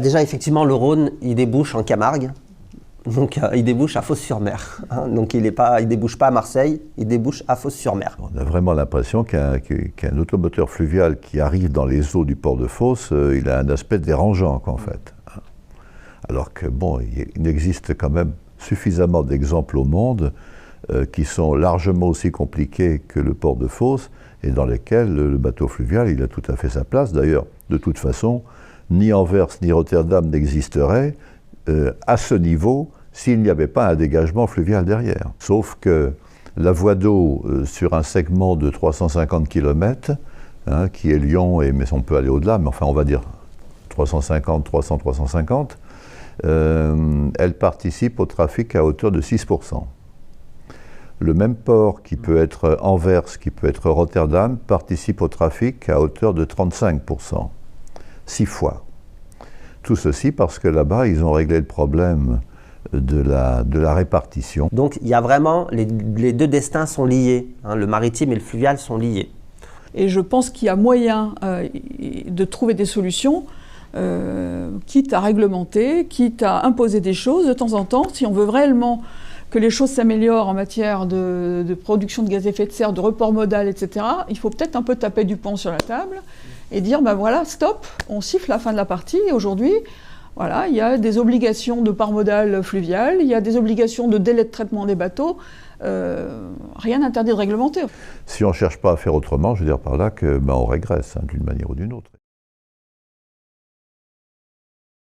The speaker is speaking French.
déjà, effectivement, le Rhône, il débouche en Camargue. Donc, il débouche à Fos-sur-Mer. Hein. Donc, il débouche pas à Marseille, il débouche à Fos-sur-Mer. On a vraiment l'impression qu'un automoteur fluvial qui arrive dans les eaux du port de Fos, il a un aspect dérangeant, en fait. Alors que, bon, il existe quand même suffisamment d'exemples au monde qui sont largement aussi compliqués que le port de Fos et dans lesquels le bateau fluvial, il a tout à fait sa place. D'ailleurs, de toute façon, ni Anvers ni Rotterdam n'existeraient à ce niveau s'il n'y avait pas un dégagement fluvial derrière. Sauf que la voie d'eau sur un segment de 350 km, hein, qui est Lyon, mais on peut aller au-delà, mais enfin on va dire 350, 300, 350, elle participe au trafic à hauteur de 6%. Le même port qui peut être Anvers, qui peut être Rotterdam, participe au trafic à hauteur de 35%, 6 fois. Tout ceci parce que là-bas, ils ont réglé le problème de la répartition. Donc il y a vraiment, les deux destins sont liés, hein, le maritime et le fluvial sont liés. Et je pense qu'il y a moyen de trouver des solutions, quitte à réglementer, quitte à imposer des choses de temps en temps, si on veut réellement que les choses s'améliorent en matière de production de gaz à effet de serre, de report modal, etc., il faut peut-être un peu taper du poing sur la table et dire, ben voilà, stop, on siffle la fin de la partie. Et aujourd'hui, voilà, il y a des obligations de part modal fluvial, il y a des obligations de délai de traitement des bateaux, rien n'interdit de réglementer. Si on ne cherche pas à faire autrement, je veux dire par là qu'on régresse, hein, d'une manière ou d'une autre.